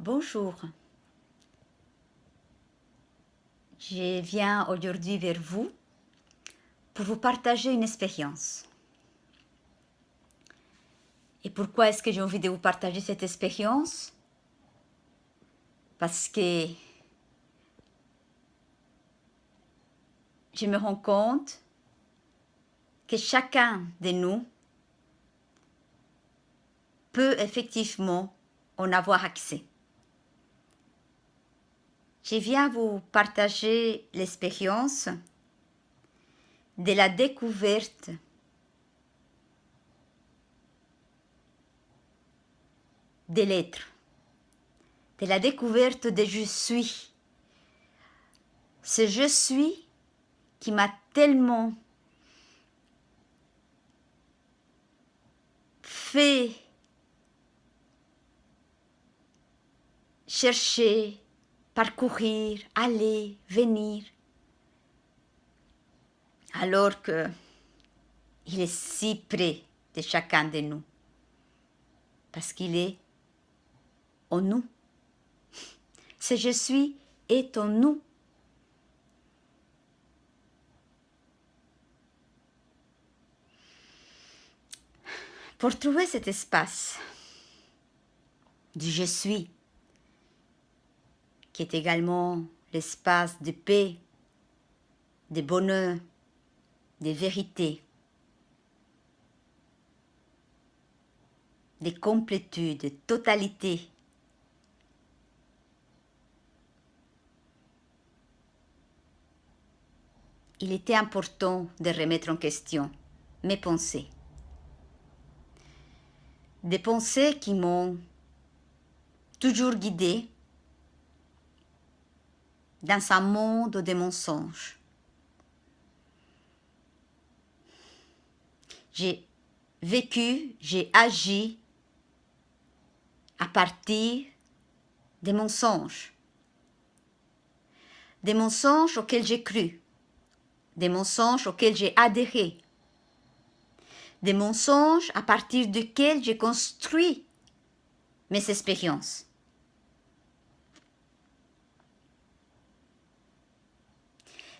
Bonjour, je viens aujourd'hui vers vous pour vous partager une expérience. Et pourquoi est-ce que j'ai envie de vous partager cette expérience? Parce que je me rends compte que chacun de nous peut effectivement en avoir accès. Je viens vous partager l'expérience de la découverte de l'être, de la découverte de je suis. Ce je suis qui m'a tellement fait chercher, parcourir, aller, venir, alors que il est si près de chacun de nous, parce qu'il est en nous. Ce je suis est en nous. Pour trouver cet espace du je suis, qui est également l'espace de paix, de bonheur, de vérité, de complétude, de totalité, il était important de remettre en question mes pensées. Des pensées qui m'ont toujours guidée dans un monde de mensonges. J'ai vécu, j'ai agi à partir des mensonges auxquels j'ai cru, des mensonges auxquels j'ai adhéré, des mensonges à partir desquels j'ai construit mes expériences.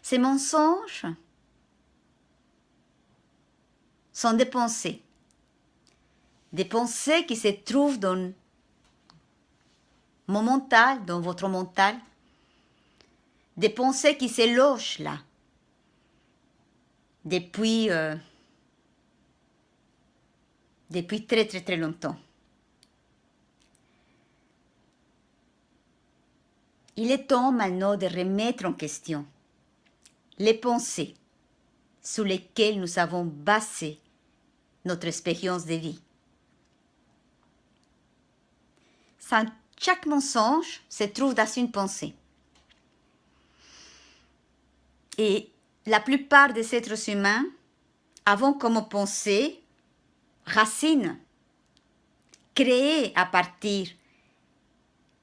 Ces mensonges sont des pensées qui se trouvent dans mon mental, dans votre mental, des pensées qui se logent là depuis très très très longtemps. Il est temps maintenant de remettre en question les pensées sur lesquelles nous avons basé notre expérience de vie. Chaque mensonge se trouve dans une pensée. Et la plupart des êtres humains avons comme pensée racine, créée à partir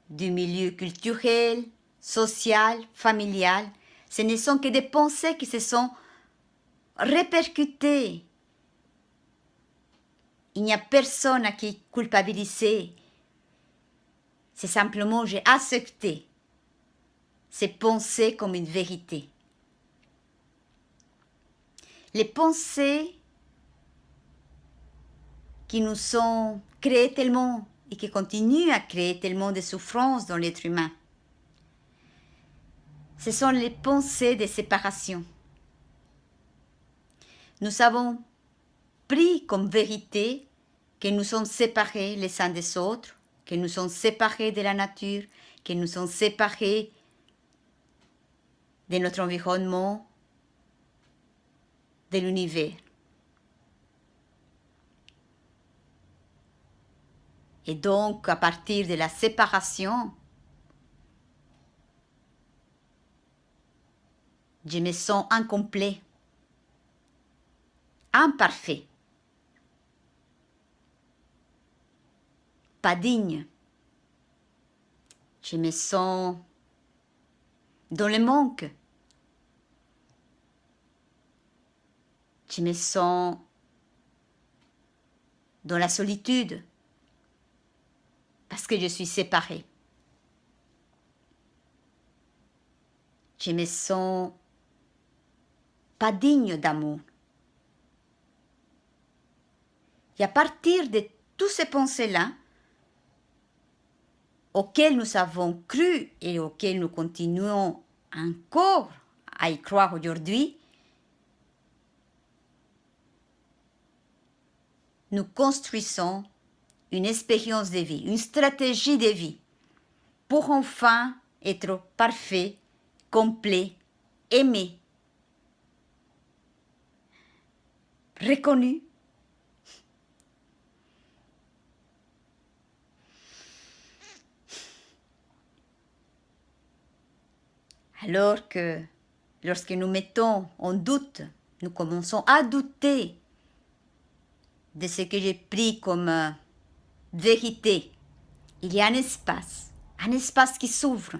du milieu culturel, social, familial. Ce ne sont que des pensées qui se sont répercutées. Il n'y a personne à qui culpabiliser. C'est simplement j'ai accepté ces pensées comme une vérité. Les pensées qui nous sont créées tellement et qui continuent à créer tellement de souffrances dans l'être humain, ce sont les pensées de séparation. Nous avons pris comme vérité que nous sommes séparés les uns des autres, que nous sommes séparés de la nature, que nous sommes séparés de notre environnement, de l'univers. Et donc, à partir de la séparation, je me sens incomplet, imparfait, pas digne. Je me sens dans le manque. Je me sens dans la solitude parce que je suis séparée. je me sens pas digne d'amour. Et à partir de tous ces pensées-là, auxquelles nous avons cru et auxquelles nous continuons encore à y croire aujourd'hui, nous construisons une expérience de vie, une stratégie de vie pour enfin être parfait, complet, aimé, reconnu. Alors que lorsque nous mettons en doute, nous commençons à douter de ce que j'ai pris comme vérité, il y a un espace qui s'ouvre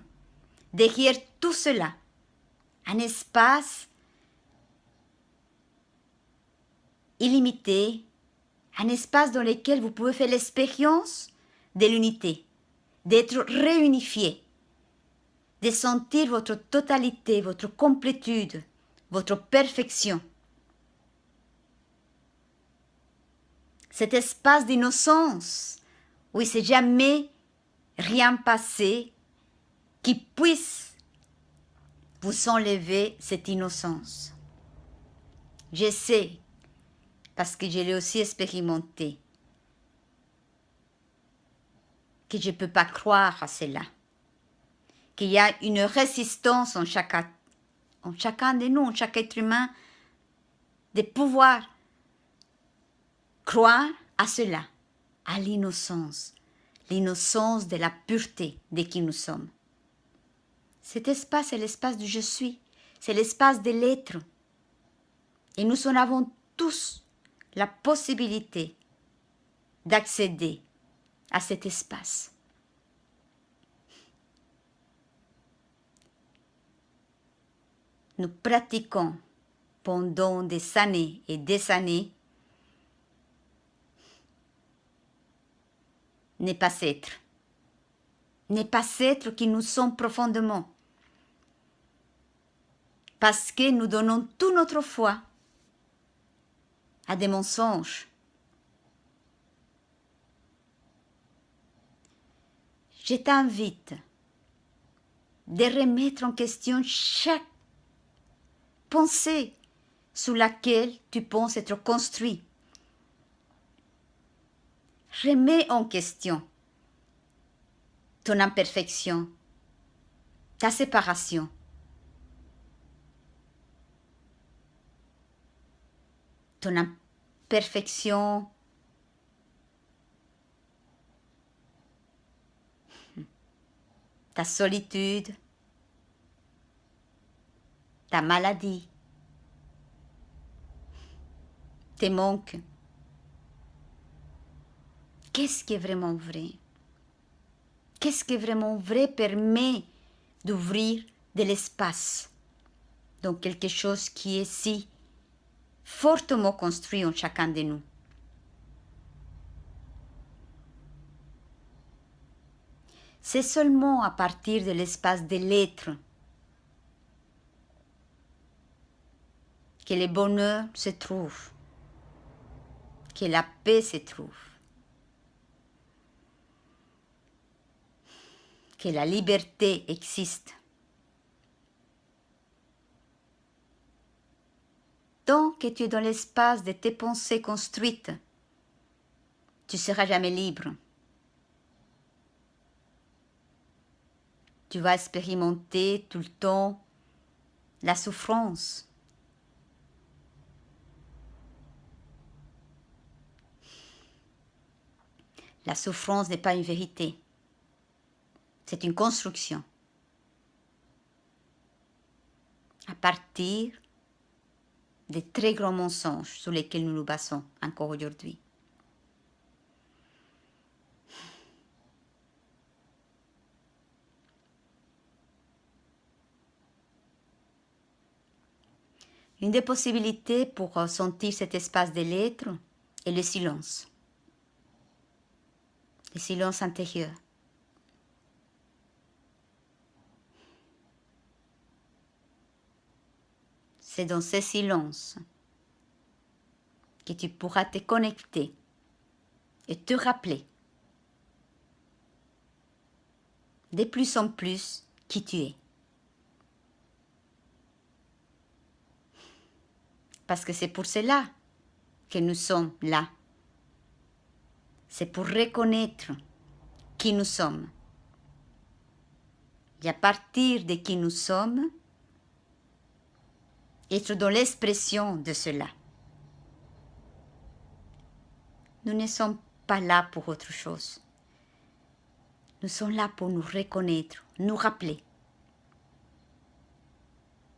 derrière tout cela, un espace illimité, un espace dans lequel vous pouvez faire l'expérience de l'unité, d'être réunifié, de sentir votre totalité, votre complétude, votre perfection. Cet espace d'innocence où il ne s'est jamais rien passé qui puisse vous enlever cette innocence. Je sais, parce que je l'ai aussi expérimenté, que je ne peux pas croire à cela, qu'il y a une résistance en chacun de nous, en chaque être humain, de pouvoir croire à cela, à l'innocence de la pureté de qui nous sommes. Cet espace est l'espace du je suis, c'est l'espace de l'être. Et nous en avons tous la possibilité d'accéder à cet espace. Nous pratiquons pendant des années et des années ne pas être qui nous sommes profondément, parce que nous donnons toute notre foi à des mensonges. Je t'invite de remettre en question chaque pensée sur laquelle tu penses être construit. Remets en question ton imperfection, ta séparation. Ton imperfection, ta solitude, ta maladie, tes manques. Qu'est-ce qui est vraiment vrai? Qu'est-ce qui est vraiment vrai permet d'ouvrir de l'espace dans quelque chose qui est si fortement construit en chacun de nous. C'est seulement à partir de l'espace de l'être que le bonheur se trouve, que la paix se trouve, que la liberté existe. Tant que tu es dans l'espace de tes pensées construites, tu ne seras jamais libre. Tu vas expérimenter tout le temps la souffrance. La souffrance n'est pas une vérité. C'est une construction. À partir des très grands mensonges sur lesquels nous nous basons encore aujourd'hui. Une des possibilités pour sentir cet espace de l'être est le silence intérieur. C'est dans ces silences que tu pourras te connecter et te rappeler de plus en plus qui tu es. Parce que c'est pour cela que nous sommes là. C'est pour reconnaître qui nous sommes. Et à partir de qui nous sommes, être dans l'expression de cela. Nous ne sommes pas là pour autre chose. Nous sommes là pour nous reconnaître, nous rappeler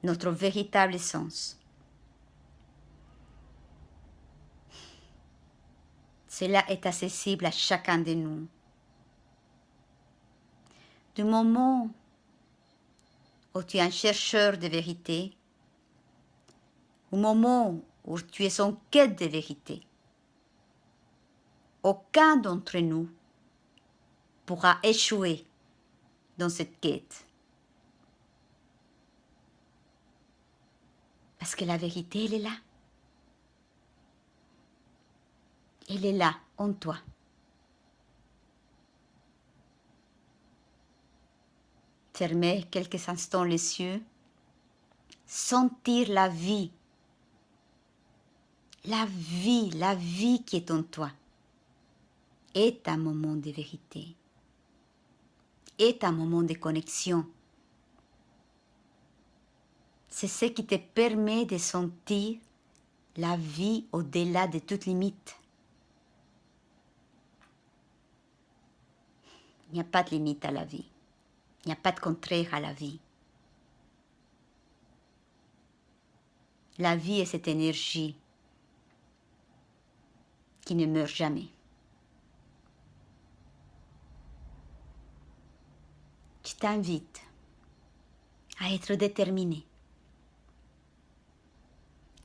notre véritable essence. Cela est accessible à chacun de nous. Du moment où tu es un chercheur de vérité, au moment où tu es en quête de vérité, aucun d'entre nous pourra échouer dans cette quête. Parce que la vérité, elle est là. Elle est là, en toi. Fermer quelques instants les yeux, sentir la vie qui est en toi, est un moment de vérité, est un moment de connexion. C'est ce qui te permet de sentir la vie au-delà de toute limite. Il n'y a pas de limite à la vie. Il n'y a pas de contraire à la vie. La vie est cette énergie qui ne meurt jamais. Je t'invite à être déterminé,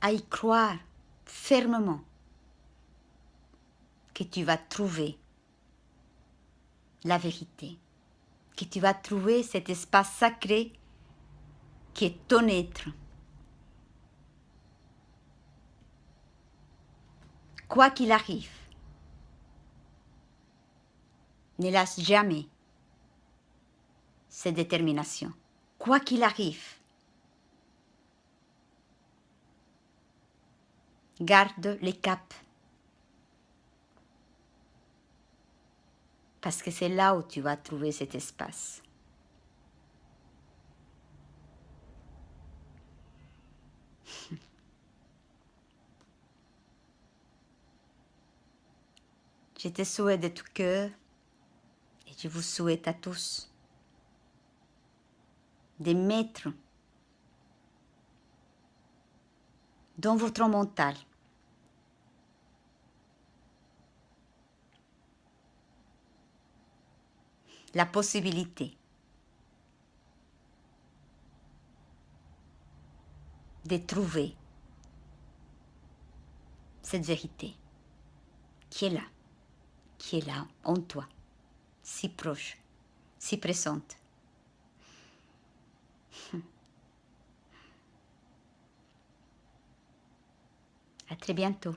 à y croire fermement que tu vas trouver la vérité, que tu vas trouver cet espace sacré qui est ton être. Quoi qu'il arrive, ne lâche jamais cette détermination. Quoi qu'il arrive, garde le cap. Parce que c'est là où tu vas trouver cet espace. Je te souhaite de tout cœur et je vous souhaite à tous de mettre dans votre mental la possibilité de trouver cette vérité qui est là en toi, si proche, si présente. À très bientôt.